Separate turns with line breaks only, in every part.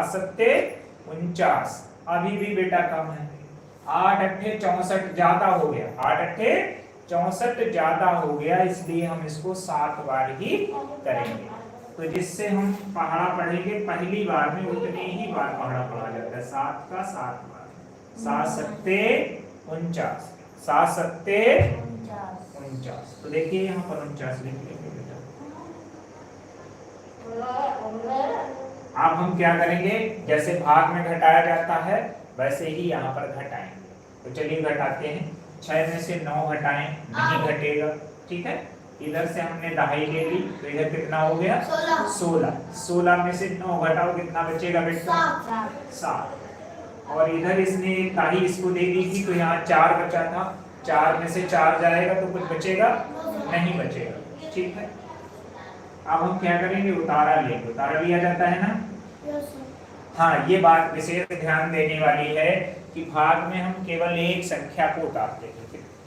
सत्ते 49, अभी भी बेटा कम है। 8 अट्ठे 64 ज्यादा हो गया, 8 अट्ठे 64 ज्यादा हो गया, इसलिए हम इसको 7 बार ही करेंगे। तो जिससे हम पहाड़ा पढ़ेंगे पहली बार में उतने ही बार पहाड़ा पढ़ा जाता है, 7 का 7 बार। 7 सत्ते 49, 7 सत्ते 49। तो देखिए यहाँ पर 49 लिख लेंगे बेटा। अब हम क्या करेंगे, जैसे भाग में घटाया जाता है वैसे ही यहाँ पर घटाएंगे। तो चलिए घटाते हैं। 6 में से 9 घटाएं, नहीं घटेगा, ठीक है। इधर से हमने दहाई ले ली, तो इधर कितना हो गया 16। 16 में से 9 घटाओ, कितना बचेगा बेटा 7। और इधर इसने दहाई इसको दे दी थी, तो यहाँ 4 बचा था। 4 में से 4 जाएगा तो कुछ बचेगा नहीं बचेगा, ठीक है। अब हम क्या करेंगे, उतारा लेंगे। उतारा लिया जाता है ना। हाँ, ये बात विशेष ध्यान देने वाली है कि भाग में हम केवल एक संख्या को उतारते थे।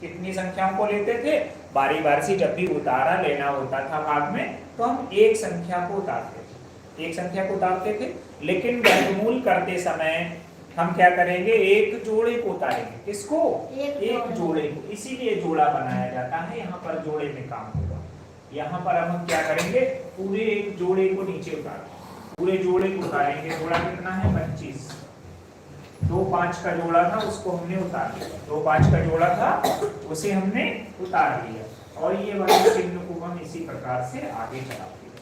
कितनी संख्याओं को लेते थे, बारी बारी से जब भी उतारा लेना होता था भाग में, तो हम एक संख्या को उतारते थे, एक संख्या को उतारते थे। लेकिन वर्गमूल करते समय हम क्या करेंगे, एक जोड़े को उतारेंगे। किसको, एक जोड़े को। इसीलिए जोड़ा बनाया जाता है, यहाँ पर जोड़े में काम होगा। यहाँ पर अब हम क्या करेंगे, पूरे एक जोड़े को नीचे उतारेंगे, पूरे जोड़े को उतारेंगे। जोड़ा कितना है 25। 2 5 का जोड़ा था उसको हमने उतार लिया, 2 5 का जोड़ा था उसे हमने उतार लिया। और ये वाले चिन्ह को हम इसी प्रकार से आगे चलाते हैं।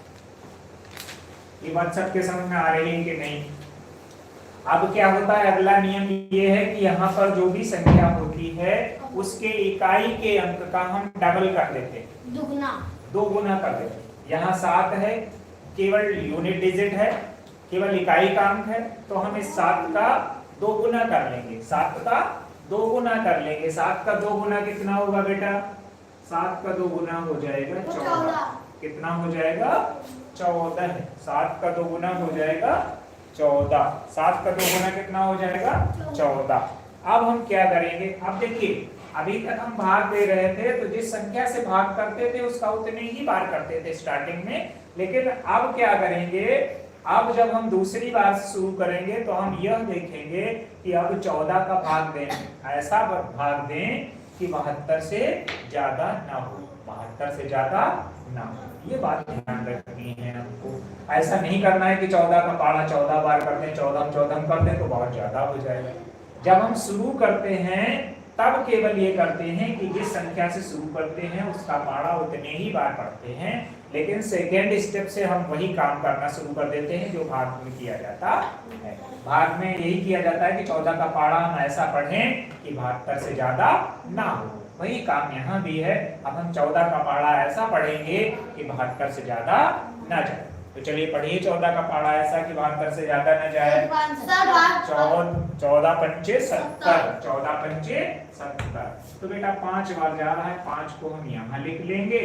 ये बात सबके समझ में आ रही है कि नहीं। अब क्या होता है, अगला नियम ये है कि यहाँ पर जो भी संख्या होती है उसके इकाई के अंक का हम डबल कर देते हैं, दो गुना कर देते हैं। यहाँ 7 है, केवल यूनिट डिजिट है, केवल इकाई का अंक है, तो हम इस 7 का 2 गुना कर लेंगे। 7 का 2 गुना कर लेंगे। 7 का 2 गुना कितना होगा बेटा, 7 का 2 गुना हो जाएगा 14। कितना हो जाएगा 14 है। 7 का 2 गुना हो जाएगा 14। 7 का 2 गुना कितना हो जाएगा 14। अब हम क्या करेंगे, अब देखिए अभी तक हम भाग दे रहे थे तो जिस संख्या से भाग करते थे उसका उतने ही बार करते थे स्टार्टिंग में। लेकिन अब क्या करेंगे, अब जब हम दूसरी बार से शुरू करेंगे तो हम यह देखेंगे कि अब 14 का भाग दें, ऐसा भाग दें कि 72 से ज्यादा ना हो, 72 से ज्यादा ना हो। ये बात ध्यान रखनी है हमको। ऐसा नहीं करना है कि 14 का पारा 14 बार कर दें, 14 कर दें तो बहुत ज्यादा हो जाएगा। जब हम शुरू करते हैं तब केवल ये करते हैं कि जिस संख्या से शुरू करते हैं उसका पारा उतने ही बार पढ़ते हैं। लेकिन सेकेंड स्टेप से हम वही काम करना शुरू कर देते हैं जो भाग में किया जाता है। भाग में यही किया जाता है कि 14 का पारा हम ऐसा पढ़ें कि 72 से ज्यादा ना हो। वही काम यहाँ भी है। अब हम 14 का पारा ऐसा पढ़ेंगे कि 72 से ज्यादा ना जाए। तो चलिए पढ़िए 14 का पारा ऐसा कि 72 से ज्यादा न जाए। 14 पंचे 70, 14 पंचे 70। तो बेटा 5 बार जा रहा है, 5 को हम यहाँ लिख लेंगे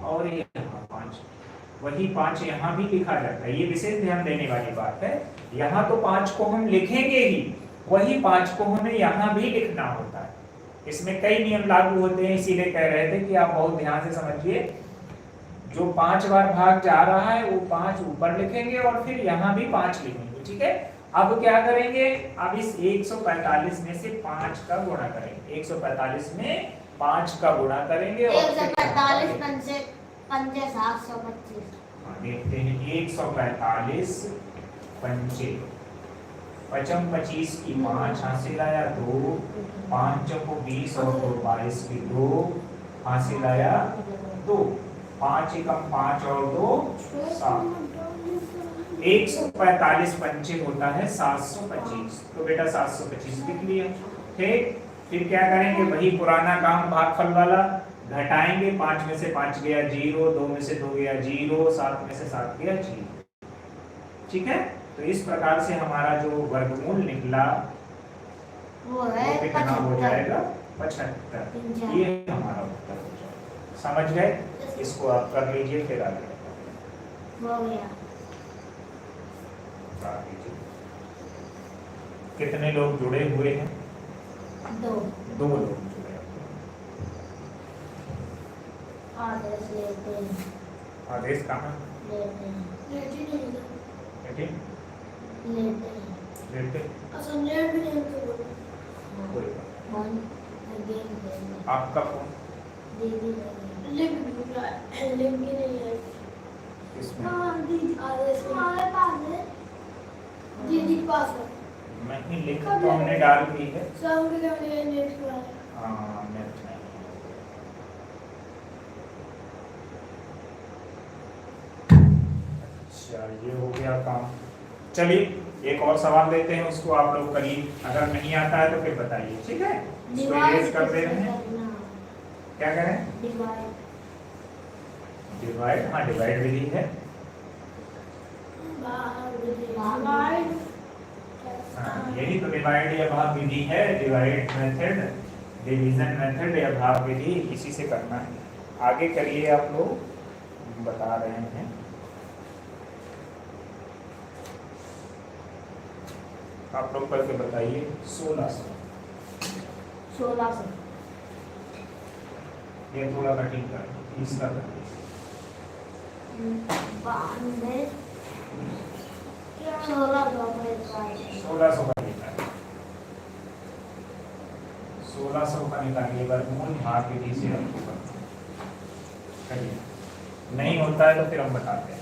और यहाँ 5, वही 5 यहाँ भी लिखा जाता है। ये विशेष ध्यान देने वाली बात है। यहाँ तो 5 को हम लिखेंगे ही, वही 5 को हमें यहाँ भी लिखना होता है। इसमें कई नियम लागू होते हैं, इसीलिए कह रहे थे कि आप बहुत ध्यान से समझिए। जो 5 बार भाग जा रहा है वो 5 ऊपर लिखेंगे और फिर यहाँ भी 5 लिखेंगे, ठीक है। अब क्या करेंगे, अब इस 145 में से 5 का गुणा करेंगे। 145 में 5 का गुणा करेंगे और
145 पंचे 725।
देखते हैं 145 पंचे 25 की 5 हासिल आया 2, 5 को 20 और 2 22 की 2 हासिल आया 2, 5 एकम 5 और 2 7। 145 पंचे होता है 725। तो बेटा 725 लिख लिया, ठीक। फिर क्या करेंगे, वही पुराना काम भागफल वाला, घटाएंगे। 5 में से 5 गया 0, 2 में से 2 गया 0, 7 में से 7 गया 0, ठीक है। तो इस प्रकार से हमारा जो वर्गमूल निकला
वो है
कितना हो जाएगा 75। ये हमारा उत्तर हो जाएगा। समझ गए, इसको आप कर लीजिए फिर आगे
हो गया।
कितने लोग जुड़े हुए हैं, 2 लोग जुड़े।
आदेश लेते हैं।
आदेश कहाँ
लेते हैं।
लेकिन
लेते हैं।
लेते
अच्छा लेट भी नहीं तो
कोई बात
फोन गेम खेलने
नहीं। आपका फोन
दीदी लगी
लिंक ढूंढ रहा है, लिंक ही नहीं है।
किसमें?
हाँ दीदी हमारे पास है, दीदी के पास है।
नहीं, लिंक तो हमने डाल दी है।
शाम के लिए नेट खुला है।
हाँ, नेट नहीं है। अच्छा, ये हो गया काम। चलिए एक और सवाल देते हैं, उसको आप लोग करिए। अगर नहीं आता है तो फिर बताइए, ठीक है? इसको erase कर दे रहे हैं। क्या करें?
डिवाइड
डिवाइड, हाँ डिवाइड विधि है।
डिवाइड
हाँ, यही तो डिवाइड या भाग विधि है। डिवाइड मेथड, डिवीजन मेथड या भाग विधि, इसी से करना है। आगे करिए आप लोग, बता रहे हैं। आप लोग करके बताइए। 1600,
1600
ये थोड़ा कठिन कर, इसका कर।
92 1600
1600 का निकालिए। 1600 का निकालिए वर्गमूल भाग विधि से आपको करना है। करिए, नहीं होता है तो फिर हम बताते हैं।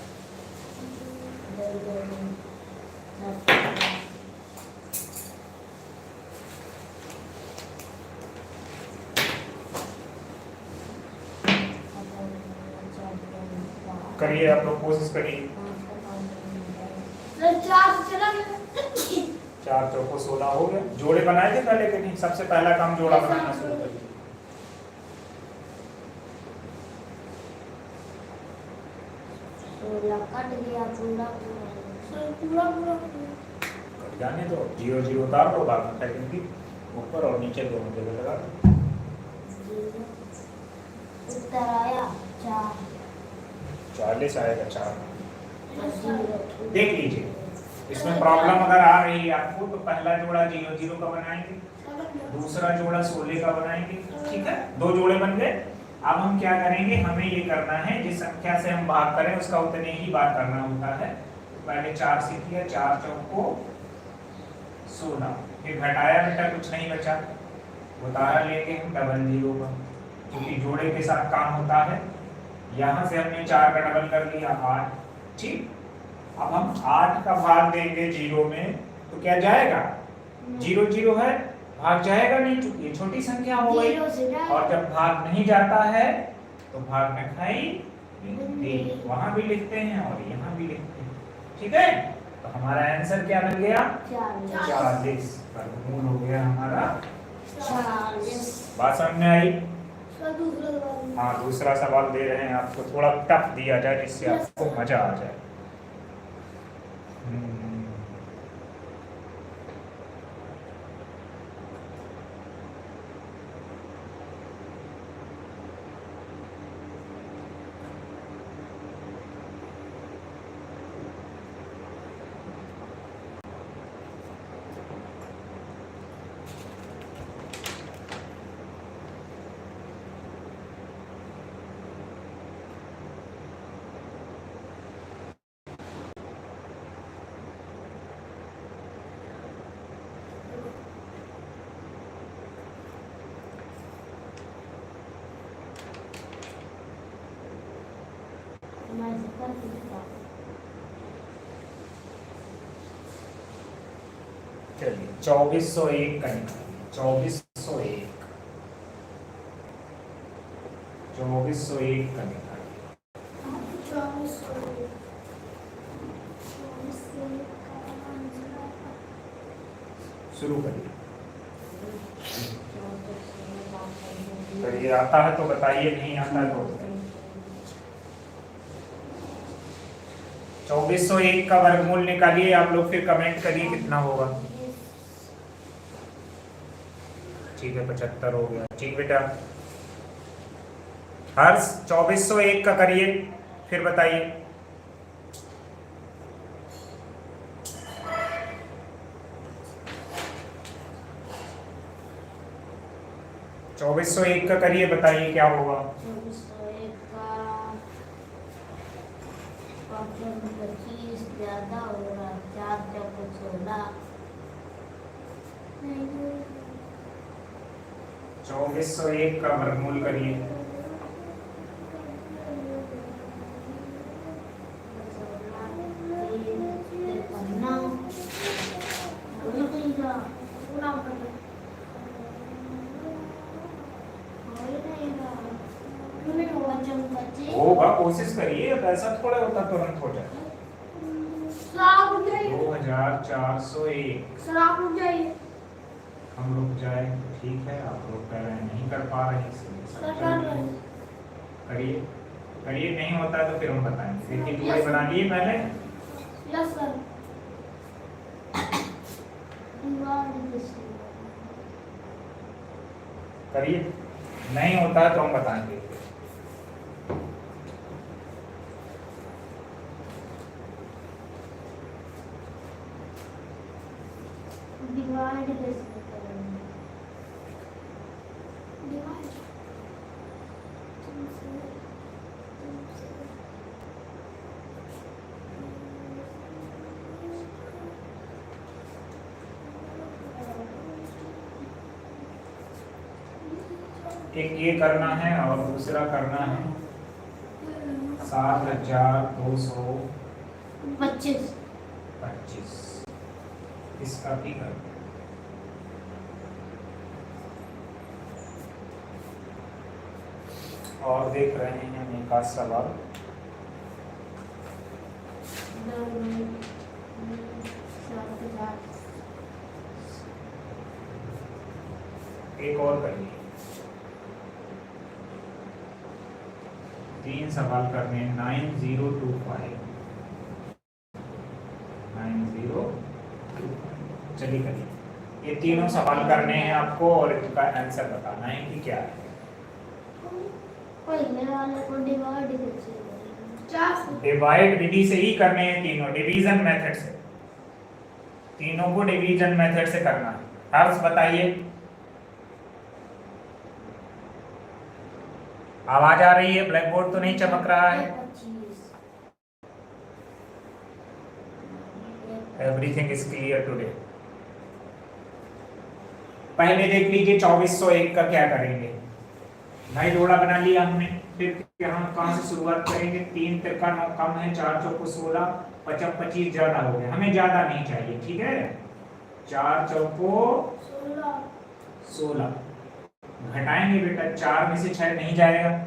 करिए आप लोग, कोशिश करिए।
4 से चला गया।
4 चौको 16 हो गया। जोड़े बनाए थे पहले कि नहीं? सबसे पहला काम जोड़ा बनाना शुरू करिए।
कट गया पूरा
पूरा पूरा
कट जाने दो, 0 0 उतार दो, बाद में सेकंड की ऊपर और नीचे दोनों जगह लगा दो।
उत्तर आया 4
40 आएगा 4।
0
देख लीजिए, इसमें प्रॉब्लम अगर आ रही है आपको तो पहला जोड़ा 0 0 का बनाएंगे, दूसरा जोड़ा 16 का बनाएंगे, ठीक है? 2 जोड़े बन गए। अब हम क्या करेंगे, हमें ये करना है जिस संख्या से हम भाग करें उसका उतने ही बार करना होता है। तो पहले 4 से किया, 4 चौको 16, फिर घटाया बेटा, कुछ नहीं बचा, उतारा लेके हम डबल 0 का, क्योंकि जोड़े के साथ काम होता है। यहाँ से हमने 4 का डबल कर लिया 8, ठीक। अब हम 8 का भाग देंगे 0 में तो क्या जाएगा? 0 0 है, भाग जाएगा नहीं, चूंकि ये छोटी संख्या हो गई। और जब भाग नहीं जाता है तो भाग में खाई बिंदी, वहां भी लिखते हैं और यहाँ भी लिखते हैं, ठीक है? तो हमारा आंसर क्या बन गया? 40। वर्गमूल हो गया हमारा
40।
बात समझ में आई?
दूसरा सवाल।
हाँ, दूसरा सवाल दे रहे हैं आपको, थोड़ा टफ दिया जाए जिससे आपको मजा आ जाए। चलिए 2401 का निकालिए। 2401 का निकालिए। शुरू करिए। करिए, आता है तो बताइए, नहीं आता है तो बताइए। 2401 का वर्गमूल निकालिए आप लोग, फिर कमेंट करिए कितना होगा। ठीक है, 75 हो गया। ठीक बेटा, हर्ष 2401 का करिए, फिर बताइए। चौबीस सौ एक का करिए, बताइए क्या होगा।
2401 का 25 ज्यादा हो रहा है। 4 चौको 16
2401 का वर्गमूल करिए।
55
होगा, कोशिश करिए, अब ऐसा थोड़ा होता तुरंत हो जाए।
सर आप रुक जाइए
2401।
सर आप रुक जाइए
हम रुक जाए तो ठीक है, आप लोग कह रहे हैं नहीं कर पा रहे हैं, इसलिए सब
सर
चल
कर
रहा
रहे
है।
हैं
करिए करिए, नहीं होता है तो फिर हम बताएंगे। देखिए जुड़े बना लिए पहले।
यस सर
करिए, नहीं होता है तो हम बताएंगे।
डिवाइड कैसे करेंगे?
एक ये करना है और दूसरा करना है 7225।
25
इसका भी कर। और देख रहे हैं हम एक आध सवाल। एक और करिए। 3 सवाल करने हैं। 9025। चलिए करिए, ये तीनों सवाल करने हैं आपको और इनका आंसर बताना है कि क्या है।
पहले वाले को डिवाइड कैसे करेंगे?
डिवाइड विधि से ही करने हैं तीनों, डिवीजन मेथड से। तीनों को डिवीजन मेथड से करना है। हर्ष बताइए, आवाज आ रही है? ब्लैक बोर्ड तो नहीं चमक रहा है?
25
एवरीथिंग इज क्लियर टुडे। पहले देख लीजिए 2401 का क्या करेंगे। भाई जोड़ा बना लिया हमने, फिर यहाँ कहाँ से शुरुआत करेंगे? 3 तिरका 9 कम है, 4 चौको 16, 55 25 ज्यादा हो गया, हमें ज्यादा नहीं चाहिए, ठीक है। 4 चौको 16 घटाएंगे बेटा, 4 में से 6 नहीं जाएगा,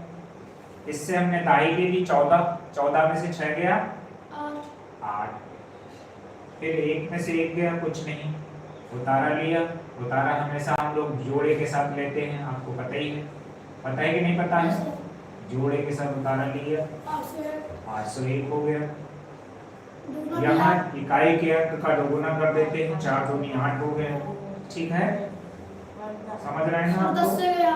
इससे हमने दाई ले ली 14, 14 में से 6 गया 8, फिर 1 में से 1 गया कुछ नहीं, उतारा लिया। उतारा हमेशा हम लोग जोड़े के साथ लेते हैं, आपको पता ही है, पता है कि नहीं पता है? जोड़े के साथ उतारा लिया, 801 हो गया। यहाँ इकाई के अंक का दोगुना कर देते हैं, 4 दूनी 8 हो गए, ठीक है। समझ रहे हैं आप?
10 से गया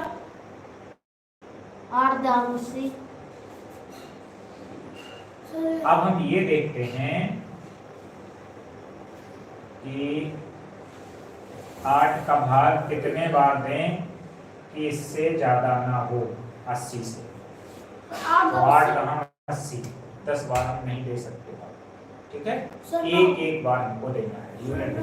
8 दाम से।
अब हम ये देखते हैं कि 8 का भाग कितने बार दें कि इससे ज्यादा ना हो 80 से। तो 8 कहाँ 80, 10 बार हम नहीं दे सकते, ठीक है। एक एक बार हमको देना है यूनिट,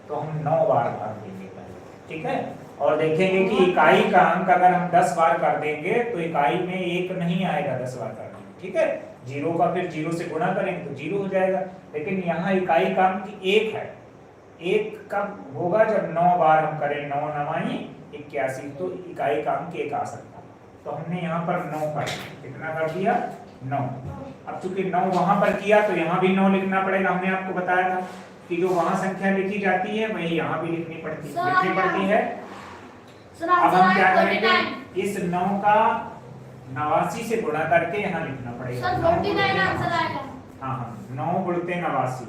तो हम 9 बार भाग देंगे पहले, ठीक है। और देखेंगे कि इकाई का अंक अगर हम 10 बार कर देंगे तो इकाई में 1 नहीं आएगा 10 बार करने में, ठीक है। 0 का फिर 0 से गुणा करेंगे तो 0 हो जाएगा, लेकिन यहाँ इकाई का अंक 1 है। 1 कब होगा? जब 9 बार हम करें, 9 9 81, तो इकाई का अंक 1 आ सकता है। तो हमने यहाँ पर 9 कर दिया, कितना कर दिया? 9। अब चूंकि 9 वहां पर किया तो यहाँ भी 9 लिखना पड़ेगा। हमने आपको बताया था कि जो वहां संख्या लिखी जाती है वही यहाँ भी लिखनी पड़ती है। अब हम क्या करेंगे? इस 9 का 89 से गुणा करके यहाँ लिखना पड़ेगा।
सर 49 आंसर आएगा।
हाँ हाँ, 9 गुणते 89,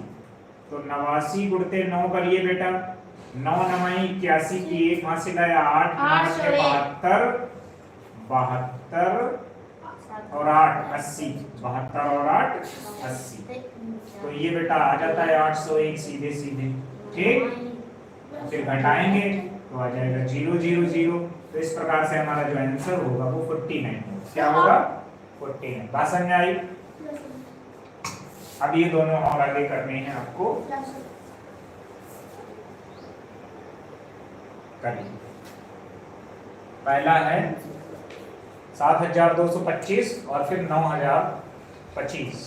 तो 89 गुणते 9 करिए बेटा। 9 9 81 की 1 वहां से गया 8 72, 72 और 8 80, 72 और 8 80, तो ये बेटा आ जाता है 801 सीधे सीधे, ठीक। फिर घटाएंगे तो आ जाएगा 0 0 0। तो इस प्रकार से हमारा जो आंसर होगा वो 49 होगा। क्या होगा? 49। बात समझ आई? अब ये दोनों और आगे करने हैं आपको, करिए। पहला है 7225 और फिर 9025,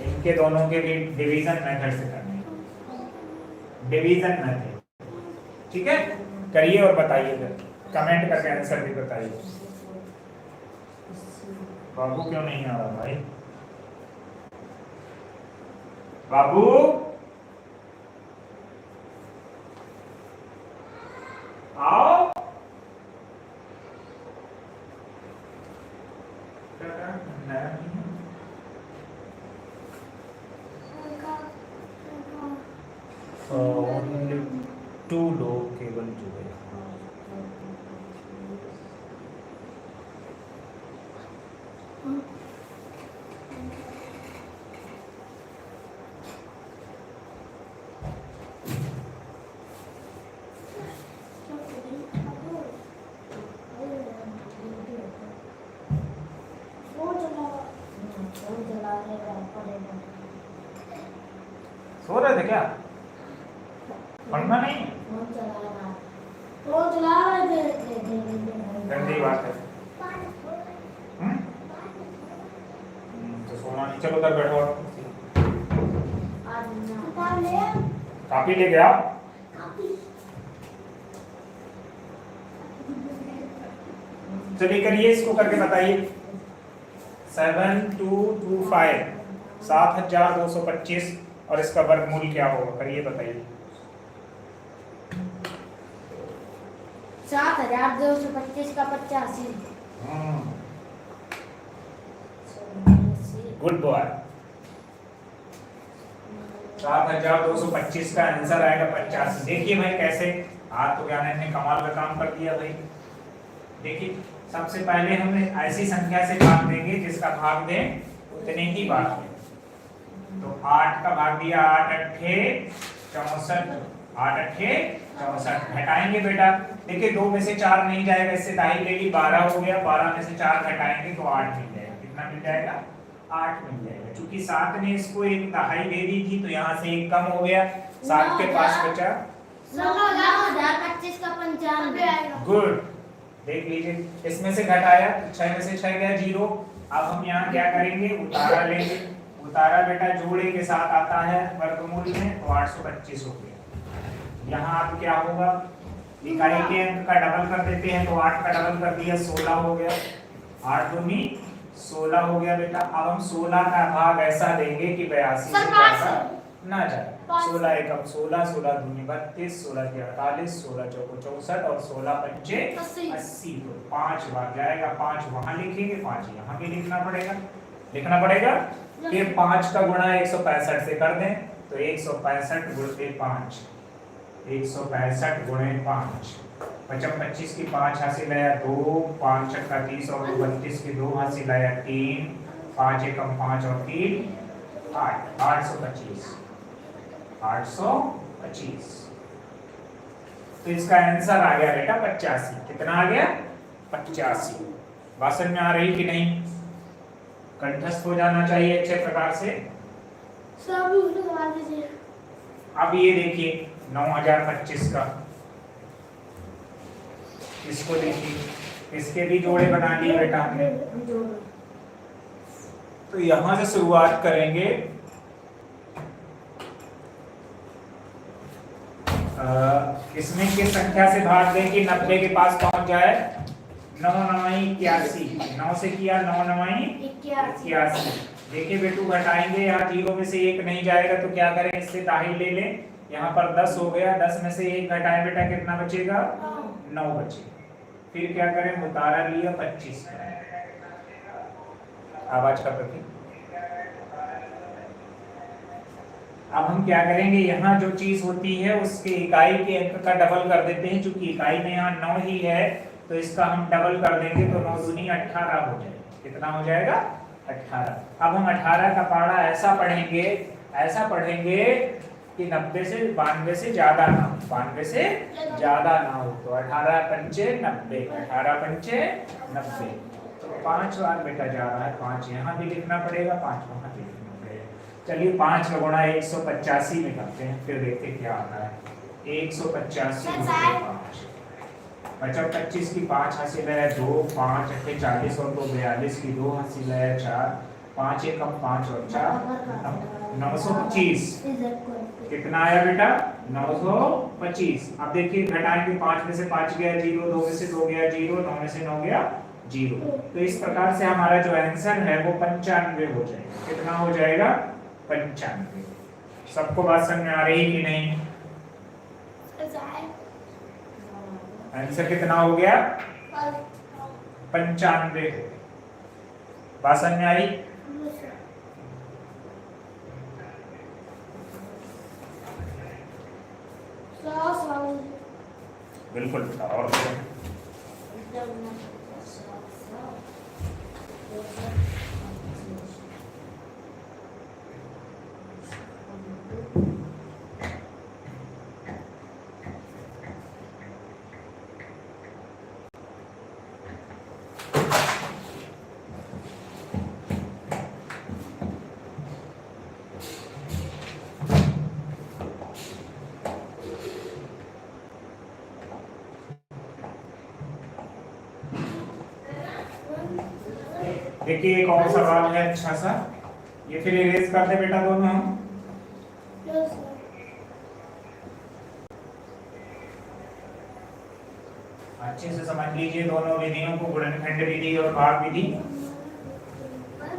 इनके दोनों के भी डिवीजन मेथड से करने हैं, डिवीजन मेथड। ठीक है, करिए और बताइएगा, कमेंट करके आंसर भी बताइए। बाबू क्यों नहीं आ रहा भाई? बाबू आओ। only 2 लोग केवल जुड़े। सो रहे थे क्या? पढ़ना नहीं? गंदी बात है। तो सोना नहीं, चलो उधर बैठो। कापी ले गया? चलिए करिए, इसको करके बताइए। 7225 7225 और इसका वर्गमूल क्या होगा, करिए बताइए।
7225 का 85।
Good boy. 7225 का आंसर आएगा 85। देखिए भाई कैसे, आज तो ज्ञान ने कमाल का काम कर दिया भाई। देखिए सबसे पहले हमने ऐसी संख्या से भाग देंगे जिसका भाग दें उतने ही भाग दें। तो 8 का भाग दिया, 8 अट्ठे 64, 8 अट्ठे 64। घटाएंगे बेटा, देखिए 2 में से 4 नहीं जाएगा, इससे दाई ले ली, 12 हो गया। 12 में से 4 घटाएंगे तो 8 मिल जाएगा। कितना मिल जाएगा? 8 मिल जाएगा। चूंकि 7 ने इसको एक दहाई दे दी थी तो यहाँ से एक कम हो गया, 7 के पास बचा
9025 का 95 आएगा।
गुड। देख लीजिए, इसमें से घटाया, 6 में से 6 गया 0। अब हम यहाँ क्या करेंगे, उतारा लेंगे। उतारा बेटा जोड़े के साथ आता है वर्गमूल में, तो 825 हो गया। यहाँ अब क्या होगा, इकाई के अंक का डबल कर देते हैं, तो 8 का डबल कर दिया, 16 हो गया। 8 दूनी 16 हो गया बेटा। अब हम 16 का भाग ऐसा देंगे कि 82 से पैसा ना जाए। 16 एकम 16, 16 दूनी 32, 16 के 48, 16 चौको 64 और 16 पंचे 80। तो 5 भाग जाएगा। 5 वहां लिखेंगे, 5 यहाँ भी लिखना पड़ेगा। फिर 5 का गुणा 165 से कर दें, तो 165 गुणे 5, 165 गुणे 5। 25 की 5 हासिल आया 2, 5 छक्का 30 और 32 की 2 हासिल आया 3, 5 एकम 5 और 3 8, 825। 825। तो इसका आंसर आ गया बेटा 85। कितना आ गया? 85। बात समझ में आ रही कि नहीं? कंठस्थ हो जाना चाहिए अच्छे प्रकार से। अब ये देखिए 9025 का, इसको देखिए, इसके भी जोड़े बना लिए बेटा हमने। तो यहां से शुरुआत करेंगे। इसमें किस संख्या से भाग दें कि 90 के पास पहुंच जाए? 9 9 81। 9 से किया 9 9 81। देखिए बेटू घटाएंगे, यहाँ 0 में से 1 नहीं जाएगा तो क्या करें, इससे दाहिने ले लें। यहाँ पर 10 हो गया, 10 में से 1 घटाएं बेटा, कितना बचेगा? 9 बचे। फिर क्या करें, उतारा लिया 25 का। आवाज का प्रतीक। अब हम क्या करेंगे, यहाँ जो चीज होती है उसके इकाई के अंक का डबल कर देते हैं। चूंकि इकाई में यहाँ 9 ही है तो इसका हम डबल कर देंगे, तो 9 दूनी 18 हो जाएगा। कितना हो जाएगा? 18। अब हम 18 का पढ़ा ऐसा पढ़ेंगे कि 90 से 92 से ज्यादा ना हो, 92 से ज्यादा ना हो। तो 18 पंचे 90, 18 पंचे 90। तो 5 बार बेटा जा रहा है, 5 यहाँ भी लिखना पड़ेगा, 5 वहाँ भी लिखना पड़ेगा। चलिए 5 का गुणा 185 में करते हैं, फिर देखते हैं क्या आता है। 185 बचा 25 की 5 हासिल है 2, 5 अट्ठे 40 और 2 42 की 2 हासिल है 4, 5 एक कम 5 और 4 925। कितना आया बेटा? 925। अब देखिए घटाएंगे, 5 में से 5 गया 0, 2 में से 2 गया 0, 9 में से 9 गया 0। तो इस प्रकार से हमारा जो आंसर है वो 95 हो जाएगा। कितना हो जाएगा? 95। सबको बात समझ में आ रही कि नहीं? आंसर कितना हो गया? 95। बात समझ में आई? बिल्कुल बेटा। और देखिए एक और सवाल है अच्छा सा, ये फिर इरेज कर दे बेटा दोनों हम। अच्छे से समझ लीजिए दोनों विधियों को, गुणनखंड विधि और भाग विधि।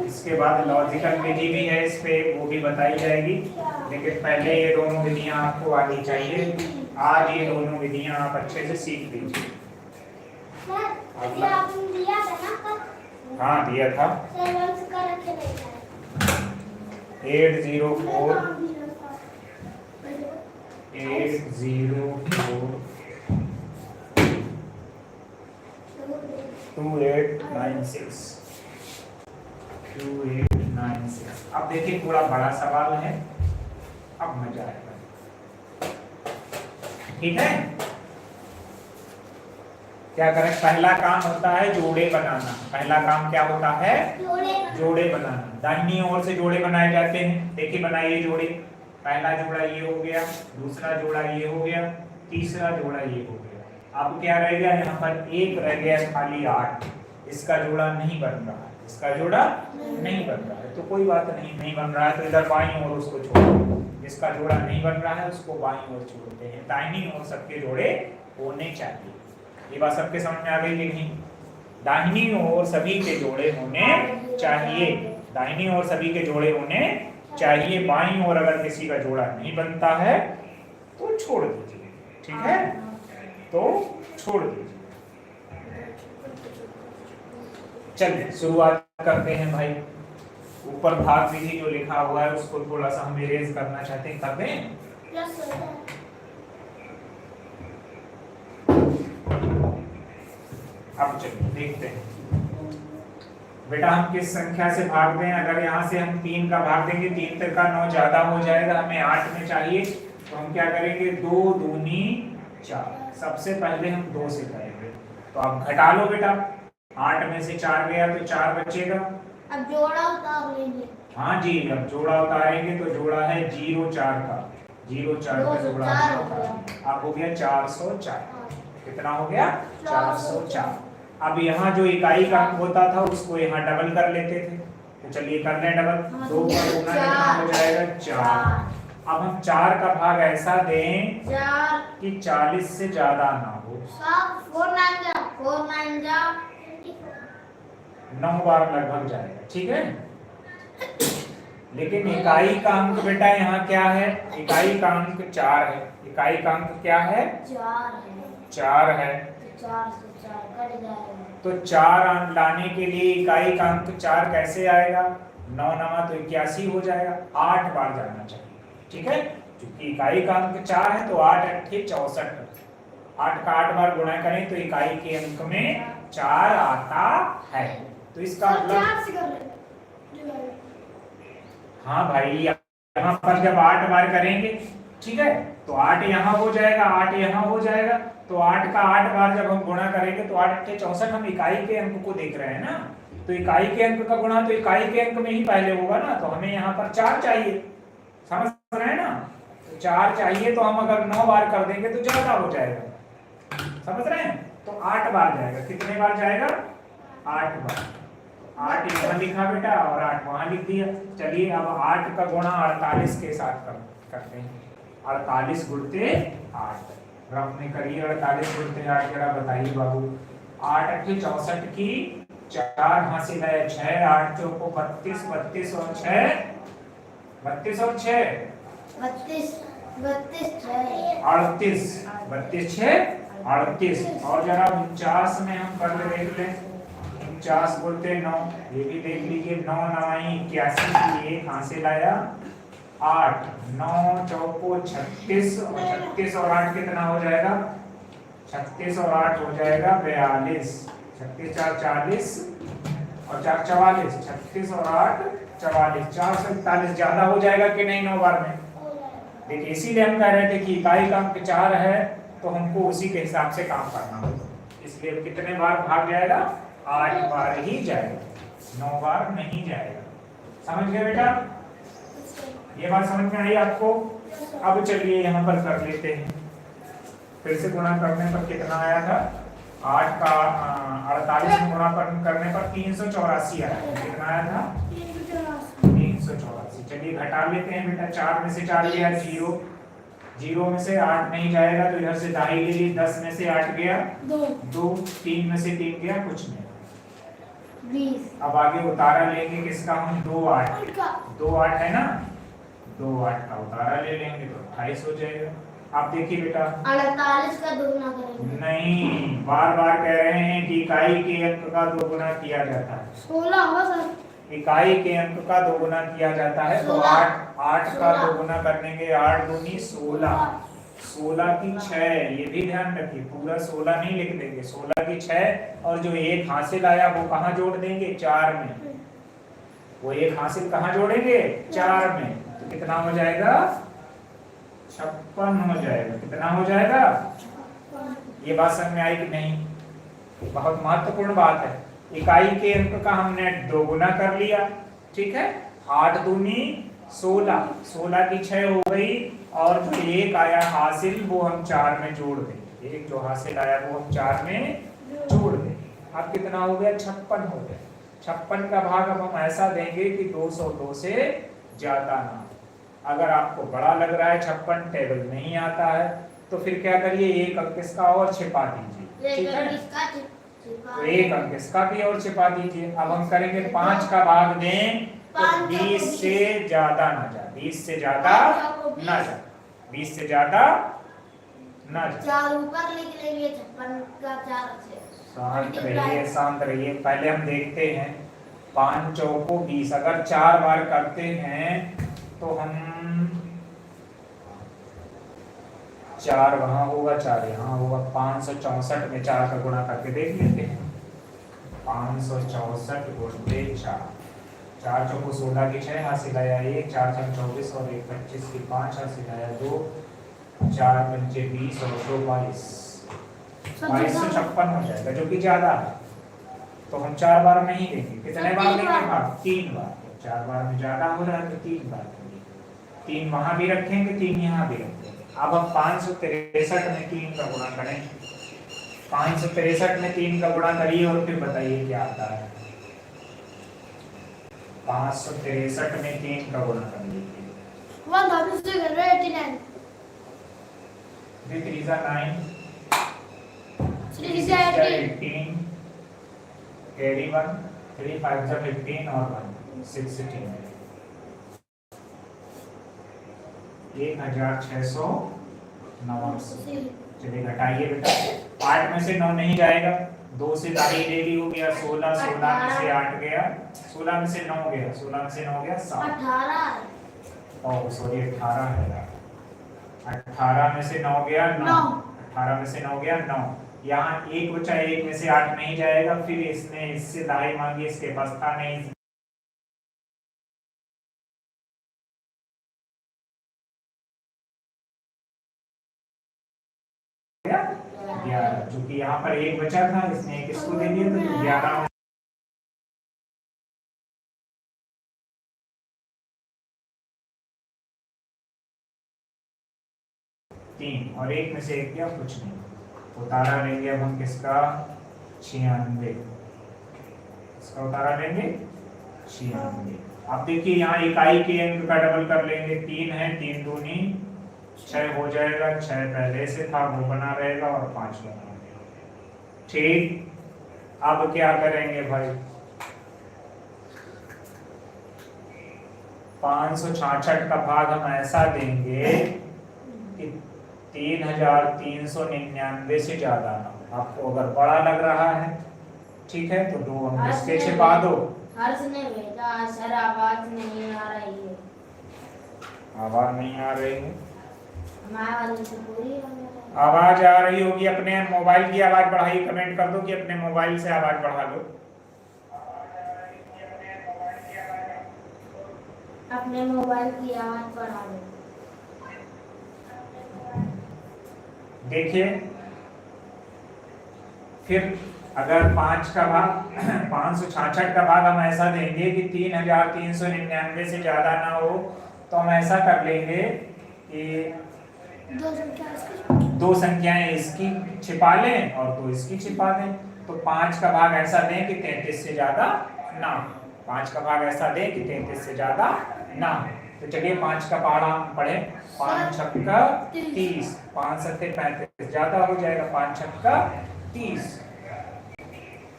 इसके बाद लॉजिकल विधि भी है इस पे, वो भी बताई जाएगी, लेकिन पहले ये दोनों विधियां आपको आनी चाहिए। आज ये दोनों विधियां आप अच्छे से सीख लीजिए। हाँ दिया था 804 2896। अब देखिए थोड़ा बड़ा सवाल है, अब मजा आएगा। ठीक है, क्या करें? पहला काम होता है जोड़े बनाना। पहला काम क्या होता है? जोड़े बनाना। दाहिनी ओर से जोड़े बनाए जाते हैं। देखिए बनाइए जोड़े। पहला जोड़ा ये हो गया, दूसरा जोड़ा ये हो गया, तीसरा जोड़ा ये हो गया। अब क्या रह गया? यहाँ पर एक रह गया खाली 8। इसका जोड़ा नहीं बन रहा है, इसका जोड़ा नहीं बन रहा है, तो कोई बात नहीं बन रहा है तो इधर बाईं ओर उसको छोड़ दो। इसका जोड़ा नहीं बन रहा है उसको बाईं ओर छोड़ते हैं। दाहिनी ओर सबके जोड़े होने चाहिए। ये बात सबके समझ में आ गई कि नहीं? दाहिनी ओर सभी के जोड़े होने चाहिए। दाहिनी ओर सभी के जोड़े होने चाहिए। बाईं ओर अगर किसी का जोड़ा नहीं बनता है तो छोड़ दीजिए। ठीक है, तो छोड़ दीजिए। चलिए शुरुआत करते हैं भाई। ऊपर भाग विधि जो लिखा हुआ है उसको थोड़ा सा हम इरेज करना चाहते हैं, कर दें? अब चलिए देखते हैं बेटा हम किस संख्या से भाग दें। अगर यहाँ से हम 3 का भाग देंगे, 3 3 का 9 ज्यादा हो जाएगा, हमें 8 में चाहिए, तो हम क्या करेंगे? 2 दूनी 4। सबसे पहले हम 2 से करेंगे, तो आप घटा लो बेटा। 8 में से 4 गया तो 4 बचेगा।
अब जोड़ा उतार लेंगे।
हाँ जी, अब जोड़ा उतारेंगे तो जोड़ा है 0 4 का, 0 4 का जोड़ा अब हो गया 404। कितना हो गया? 404। अब यहाँ जो इकाई का अंक होता था उसको यहाँ डबल कर लेते थे, तो चलिए कर लें डबल। 2 का गुना कितना हो जाएगा? 4। अब हम 4 का भाग ऐसा दें कि 40 से ज्यादा ना हो। 9 बार लगभग जाएगा। ठीक है, लेकिन इकाई का अंक बेटा यहाँ क्या है? इकाई का अंक 4 है। इकाई का अंक क्या है? 4 है। तो 4 अंक लाने के लिए इकाई का अंक 4 कैसे आएगा? 9 9 तो 81 हो जाएगा। 8 बार जाना चाहिए। ठीक है, क्योंकि इकाई का अंक 4 है तो 8 8 64। 8 का 8 बार गुणा करें तो इकाई के अंक में 4 आता है। तो इसका मतलब हाँ भाई, यहाँ पर जब 8 बार करेंगे, ठीक है, तो 8 यहाँ हो जाएगा, 8 यहाँ हो जाएगा, तो 8 का 8 बार जब हम गुणा करेंगे तो 8 8 64 हम इकाई के अंक को देख रहे हैं ना, तो इकाई के अंक का गुणा तो इकाई के अंक में ही पहले होगा ना, तो हमें यहाँ पर 4 चाहिए, समझ रहे हैं ना। तो 4 चाहिए, तो हम अगर 9 बार कर देंगे तो ज्यादा हो जाएगा, समझ रहे हैं। तो 8 बार जाएगा। कितने बार जाएगा? 8 बार। 8 यहाँ लिखा बेटा और 8 वहां लिख दिया। चलिए अब 8 का गुणा 48 के साथ करते हैं। 48 गुणते 8 रफ में करिए। 48 गुणते 8 जरा बताइए बाबू। 8 अट्ठे 64 की 4 हासिल है 6, 8 चौको 32, 32 और 6 32 और 6
32 32 6
38 32 6 38। और जरा 49 में हम कर देख लें। 49 बोलते 9, ये भी देख लीजिए। 9 9 81 की 1 हासिल आया 8, 9 चौको 36 और 36 और 8 कितना हो जाएगा? 36 और 8 हो जाएगा 42। 36 4 40 और 4 44। 36 और 8 44। 441 ज्यादा हो जाएगा कि नहीं 9 बार में? देखिए इसीलिए हम कह रहे थे कि इकाई का अंक 4 है तो हमको उसी के हिसाब से काम करना होगा। इसलिए कितने बार भाग जाएगा? 8 बार ही जाएगा, 9 बार नहीं जाएगा। समझ गए बेटा? ये बात समझ में आई आपको? अब चलिए यहाँ पर कर लेते हैं। फिर से गुणा करने पर कितना आया था? 8 का 48 में गुणा करने पर 384 आया। कितना आया था? 384। चलिए घटा लेते हैं बेटा। 4 में से 4 गया 0, 0 में से 8 नहीं जाएगा तो इधर से दाई ले ली। 10 में से 8 गया 2, 3 में से 3 गया कुछ नहीं
20।
अब आगे उतारा लेंगे किसका हम? 2 8 2 8 है ना, 2 8 का उतारा ले लेंगे तो 28 हो जाएगा। आप देखिए बेटा
48 का दोगुना करेंगे।
नहीं, बार बार कह रहे हैं कि इकाई के अंक का दोगुना किया जाता है।
16 हो सर।
इकाई के अंक का दोगुना किया जाता है तो 8 का दोगुना करेंगे। 8 दूनी 16, 16 की 6। ये भी ध्यान रखिए, पूरा 16 नहीं लिख देंगे, 16 की 6 और जो 1 हासिल आया वो कहाँ जोड़ देंगे? 4 में। वो 1 हासिल कहाँ जोड़ेंगे? 4 में। तो कितना हो जाएगा? 56 हो जाएगा। कितना हो जाएगा? ये बात समझ में आई कि नहीं? बहुत महत्वपूर्ण बात है। इकाई के अंक का हमने दोगुना कर लिया, ठीक है। 8 दूनी 16, 16 की 6 हो गई और जो 1 आया हासिल वो हम 4 में जोड़ देंगे। 1 जो हासिल आया वो हम 4 में जोड़ देंगे। अब कितना हो गया? 56 हो गया। 56 का भाग अब हम ऐसा देंगे कि 202 से ज्यादा ना। अगर आपको बड़ा लग रहा है 56 टेबल नहीं आता है तो फिर क्या करिए? 1 अंक इसका और छिपा दीजिए, ठीक है। तो 1 अंक इसका भी और छिपा दीजिए। अब हम करेंगे 5 का भाग दें तो 20 से ज्यादा ना जाए, 20 से ज्यादा ना जाए, 20 से ज्यादा ना जाए।
4 ऊपर लिख लेंगे 56 का 4 से।
शांत रहिए, शांत रहिए। पहले हम देखते हैं 5 चौको 20। अगर 4 बार करते हैं तो हम 4 वहां होगा 4 यहाँ होगा। 564 में 4 का गुणा करके देख लेते हैं। 564 गुणते 4, 4 चौको 16 की 6 हासिल आया 1, 4 6 24 और 1 25 की 5 हासिल आया 2, 4 पंचे 20 और 2 22, 2256 हो जाएगा, जो कि ज्यादा है। तो हम 4 बार नहीं देंगे। कितने बार देंगे भाग? 3 बार। 4 बार में ज्यादा हो रहा है तो 3 बार देंगे। 3 वहां भी रखेंगे, 3 यहाँ भी रखेंगे। अब हम 563 में 3 का गुणा करें। 563 में 3 का गुणा करिए और फिर बताइए क्या आता है। 563 में 3 का गुणा कर लीजिए।
1689
3 3 9,
3 से 18
18, कैरी 1, 3 5 15 और 1 16। 1689। चलिए घटाइए बेटा। 8 में से 9 नहीं जाएगा, 2 से दाई ले ली हो गया 16, 16 में से 8 गया, 16 में से 9 गया, 16 में से 9 गया 7।
18
ओह सॉरी 18 है। 18 में से 9 गया 9, 18 में से 9 गया 9। यहाँ 1 बचा, 1 में से 8 नहीं जाएगा। फिर इसने इससे दाई मांगी, इसके पास था नहीं, चूंकि यहाँ पर 1 बचा था, इसने 1 इसको दे दिया तो 11 और 1 में से 1 गया कुछ नहीं। उतारा लेंगे अब हम किसका 96, इसका उतारा लेंगे 96। अब देखिए यहाँ इकाई के अंक का डबल कर लेंगे, 3 है, 3 दूनी 6 हो जाएगा, 6 पहले से था वो बना रहेगा और 5 बना रहेगा। ठीक, अब क्या करेंगे भाई 566 का भाग हम ऐसा देंगे कि 3399 से ज्यादा ना। आपको अगर बड़ा लग रहा है ठीक है तो 2 अंक इसके छिपा दो।
हर्ष ने भेजा सर आवाज नहीं आ रही है।
आवाज नहीं आ रही है,
हमारे वाले से पूरी
आवाज आ रही होगी। अपने मोबाइल की आवाज बढ़ाइए, कमेंट कर दो कि अपने मोबाइल से आवाज बढ़ा लो।
अपने मोबाइल की आवाज बढ़ा दो।
देखिए फिर अगर 5 का भाग 566 का भाग हम ऐसा देंगे कि 3399 से ज्यादा ना हो, तो हम ऐसा कर लेंगे कि 2 संख्याएं इसकी छिपा लें और 2 इसकी छिपा दें। तो 5 का भाग ऐसा दें कि 33 से ज्यादा ना, 5 का भाग ऐसा दें कि 33 से ज्यादा ना। तो चलिए 5 का पहाड़ा हम पढ़े, 5 छक्का 30, 5 सत्ते 35 ज्यादा हो जाएगा, 5 छक्का 30।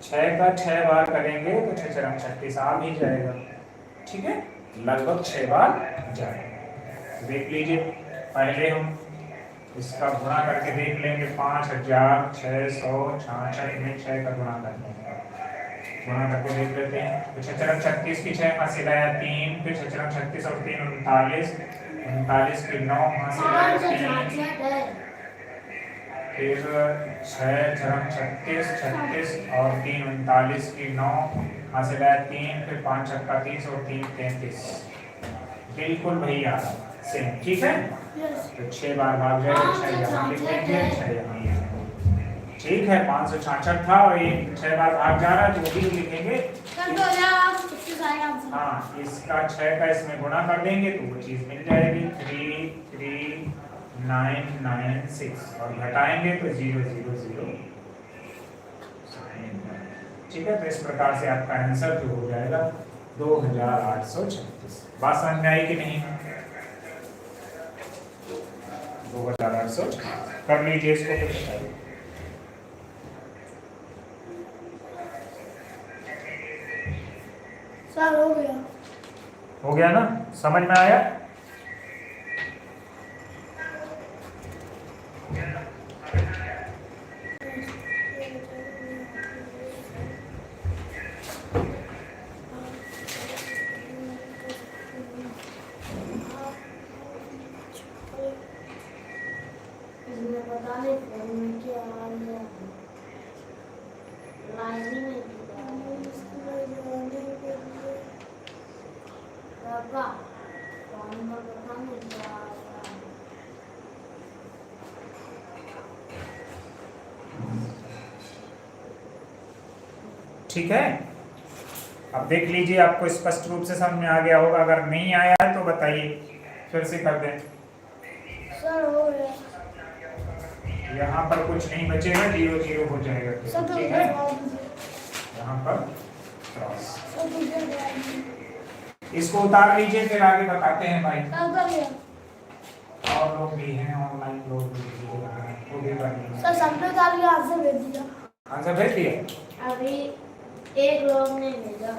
6 का 6 बार करेंगे तो 6 चरम 36 आ भी जाएगा। ठीक है, लगभग 6 बार जाएगा। देख लीजिए पहले हम इसका गुणा करके देख लेंगे, 5666 में 6 का गुणा कर लेंगे, गुणा करके देख लेते हैं। तो 6 चरम 36 की 6 हाथ से लाया 3, फिर 6 चरम 36 और 3 39, 39 की 9 हाथ से लाया 3, फिर 6 चरम 36 36 और 3 39 की 9 हाथ से लाया 3, फिर 5 छक्का 30 और 3 33। बिल्कुल वही आ रहा सेम। ठीक है, तो 6 बार भाग जाएगा, 6 यहाँ लिख लेंगे, 6 यहाँ लिख लेंगे। ठीक है, 566 था और ये 6 बार भाग जा रहा है तो भी लिखेंगे। हाँ, इसका 6 का इसमें गुणा कर देंगे तो वो चीज मिल जाएगी 33996 और घटाएंगे तो 000। ठीक है, तो इस प्रकार से आपका आंसर जो हो जाएगा 2836। बात समझ में आई कि नहीं? 2836 कर लीजिए इसको, फिर बताइए।
सर
हो गया ना, समझ में आया? ठीक है, अब देख लीजिए आपको स्पष्ट रूप से समझ में आ गया होगा। अगर नहीं आया है तो बताइए, फिर से कर दें।
सर हो गया।
यहाँ पर कुछ नहीं बचेगा, 0 0 हो जाएगा। ठीक है, यहाँ पर क्रॉस। इसको उतार लीजिए, फिर आगे बताते हैं भाई। और लोग भी हैं, ऑनलाइन लोग भी हैं।
सर सबने उतार लिया, आंसर भेज दिया।
आंसर भेज दिया?
अभी एक लोग ने भेजा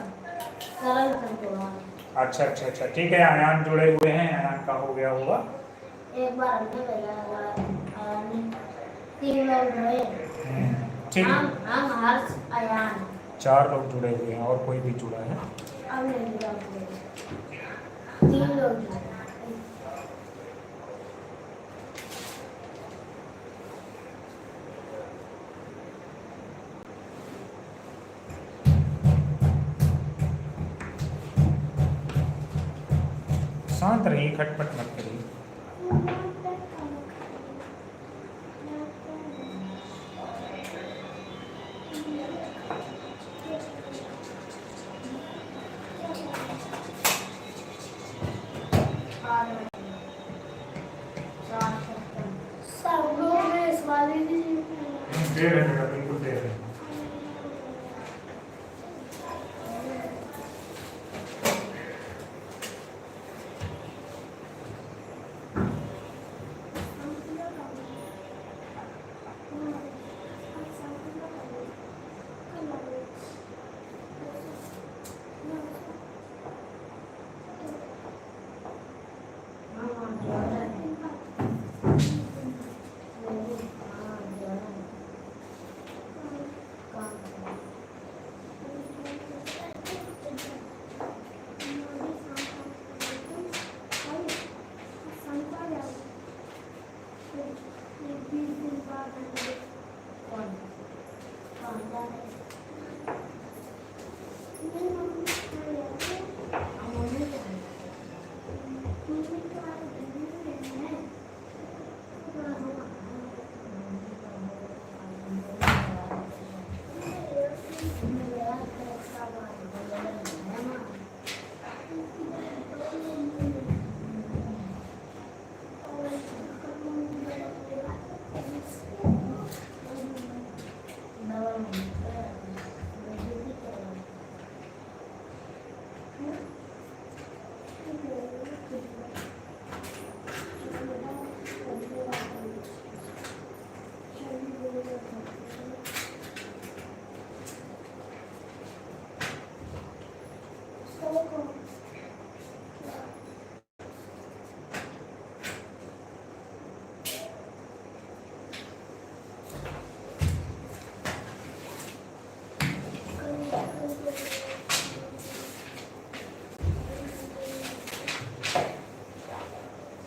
सरल संतुलन।
अच्छा अच्छा अच्छा, ठीक है, आयान जुड़े हुए हैं, आयान का हो गया होगा।
एक बार हमने भेजा, 3 लोग हुए।
ठीक,
हम हर्ष आयान
4 लोग जुड़े हुए हैं और कोई भी जुड़ा है।
अब नहीं जुड़ा, 3 लोग जुड़े।
शांत रहिए, खटपट मत करिए।
सर अभी भी
दे रहे हैं, बिल्कुल दे रहे हैं।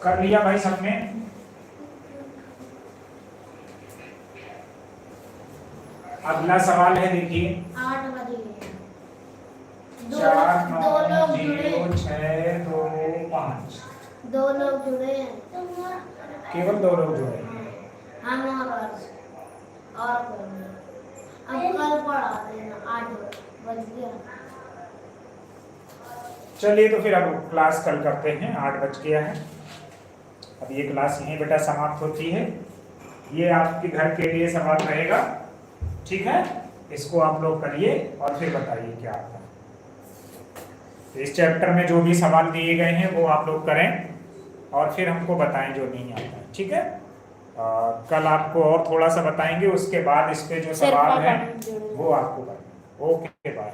कर लिया भाई सबने? अगला सवाल है, देखिए
8 बज गए।
4
दो
9
लोग जुड़े
0 6 2 5।
2 लोग जुड़े हैं।
केवल 2 लोग जुड़े हैं।
हम और कोई नहीं। अब कल पढ़ा देना, 8 बज गया।
चलिए तो फिर अब क्लास कल करते हैं, 8 बज गया है। अब ये क्लास यहीं बेटा समाप्त होती है। ये आपके घर के लिए सवाल रहेगा, ठीक है? इसको आप लोग करिए और फिर बताइए क्या आता है। तो इस चैप्टर में जो भी सवाल दिए गए हैं वो आप लोग करें और फिर हमको बताएं जो नहीं आता है, ठीक है? कल आपको और थोड़ा सा बताएंगे, उसके बाद इस पे जो सवाल है वो आपको बताएंगे। Okay, bye.